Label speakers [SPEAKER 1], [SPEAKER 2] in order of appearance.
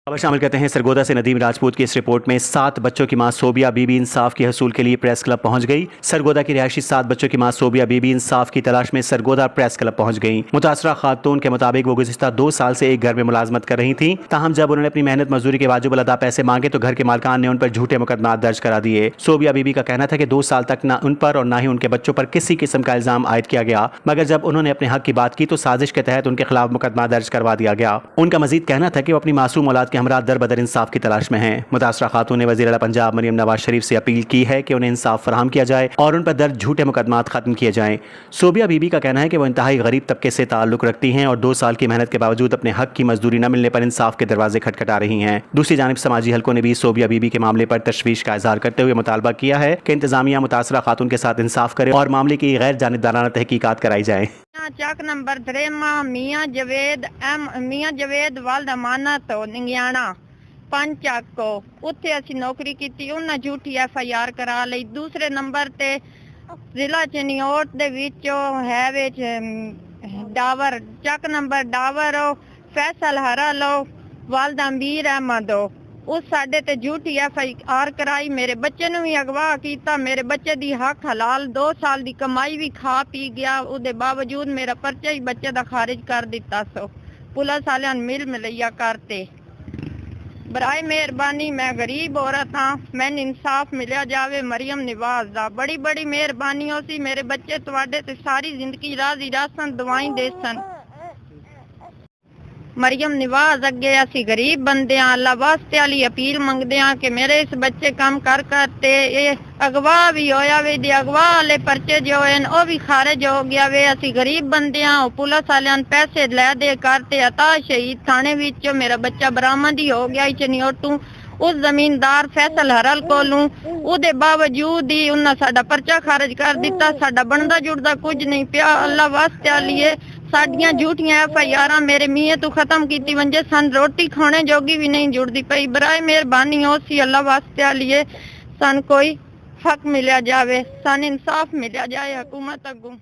[SPEAKER 1] खबर शामिल करते हैं। सरगोदा से नदीम राजपूत की इस रिपोर्ट में 7 बच्चों की मां सोबिया बीबी इंसाफ के हसूल के लिए प्रेस क्लब पहुंच गई। सरगोदा की रिहायशी 7 बच्चों की मां सोबिया बीबी इंसाफ की तलाश में सरगोदा प्रेस क्लब पहुंच गई। मुतासरा खातून के मुताबिक वो गुज़िश्ता 2 साल से एक घर में मुलाजमत कर रही थी। ताहम जब उन्होंने अपनी मेहनत मजदूरी के वाजिब अदा पैसे मांगे तो घर के मालकान ने उन पर झूठे मुकदमा दर्ज करा दिए। सोबिया बीबी का कहना था कि 2 साल तक न उन पर और न ही उनके बच्चों पर किसी किस्म का इल्जाम आयद किया गया, मगर जब उन्होंने अपने हक की बात की तो साजिश के तहत उनके खिलाफ मुकदमा दर्ज करवा दिया गया। उनका मजीद कहना था कि वो अपनी मासूम औलाद के हमरा दर बदर इंसाफ की तलाश में हैं। मुतासरा खातून ने वज़ीर आला पंजाब मरियम नवाज शरीफ से अपील की है कि उन्हें इंसाफ फराहम किया जाए और उन पर दर्ज झूठे मुकदमात खत्म किए जाएं। सोबिया बीबी का कहना है कि वो इंतहाई गरीब तबके से ताल्लुक रखती हैं और 2 साल की मेहनत के बावजूद अपने हक की मजदूरी न मिलने पर इंसाफ के दरवाजे खटखटा रही हैं। दूसरी जानिब समाजी हलकों ने भी सोबिया बीबी के मामले पर तशवीश का इजहार करते हुए मुतालबा किया है कि इंतजामिया मुतासरा खातून के साथ इंसाफ करे और मामले की गैर जानिबदाराना तहकीकात कराई जाए।
[SPEAKER 2] चक नंबर 3 मियां जवेद वाल अमानत निंगियाना 5 ਚੱਕ को ਉੱਥੇ ਅਸੀਂ ਨੌਕਰੀ ਕੀਤੀ। ਉਹਨਾਂ ਝੂਠੀ FIR ਕਰਾ ਲਈ। ਦੂਸਰੇ ਨੰਬਰ ਤੇ ਜ਼ਿਲ੍ਹਾ ਚਨਿਓਟ ਦੇ ਵਿੱਚ ਹੈ ਵਿੱਚ ਡਾਵਰ ਚੱਕ ਨੰਬਰ ਡਾਵਰ ਫੈਸਲ ਹਰਾ ਲੋ ਵਾਲਦਾ ਅਮੀਰ ਅਹਿਮਦ ਉਸ ਸਾਡੇ ਤੇ ਝੂਠੀ FIR ਕਰਾਈ। ਮੇਰੇ ਬੱਚੇ ਨੂੰ ਵੀ ਅਗਵਾ ਕੀਤਾ। ਮੇਰੇ ਬੱਚੇ ਦੀ ਹੱਕ ਹਲਾਲ 2 ਸਾਲ ਦੀ ਕਮਾਈ ਵੀ ਖਾ ਪੀ ਗਿਆ। ਉਹਦੇ ਬਾਵਜੂਦ ਮੇਰਾ ਪਰਚਾ ਹੀ ਬੱਚੇ ਦਾ ਖਾਰਿਜ ਕਰ ਦਿੱਤਾ। ਸੋ ਪੁਲਿਸ ਵਾਲਿਆਂ ਮਿਲ ਮਿਲਿਆ ਕਰਤੇ। برائے مہربانی میں غریب عورت ہاں، میں انصاف ملیا جاوے مریم نواز دا بڑی بڑی مہربانی ہو سی۔ میرے بچے تواڈے تے ساری زندگی راضی راسن دعائیں دے سن۔ مریم نواز اگے اسی غریب بندے ہاں، اللہ واسطے والی اپیل منگدے ہاں کہ میرے اس بچے کام کر تے اغوا بھی ہویا وے دے اغوا والے پرچے جو ہیں او بھی خارج ہو گیا وے۔ اسی غریب بندے ہاں، پولیس والےاں پیسے لے دے کرتے عطا شہید تھانے وچ میرا بچہ برآمد ہی ہو گیا چنیوٹوں اس زمیندار فیصل ہرل کولوں۔ او دے باوجود ہی انہاں ساڈا پرچہ خارج کر دیتا۔ ساڈا بندا جڑدا کچھ نہیں پیا۔ اللہ واسطے والیے ساڈیاں جھوٹیاں FIR میرے میاں تو ختم کیتی ونجے سن روٹی کھانے جوگی بھی نہیں جڑدی پئی۔ برائے مہربانی ہو سی اللہ واسطے والیے سن کوئی حق ملیا جاوے، سن انصاف ملیا جائے حکومت اگوں۔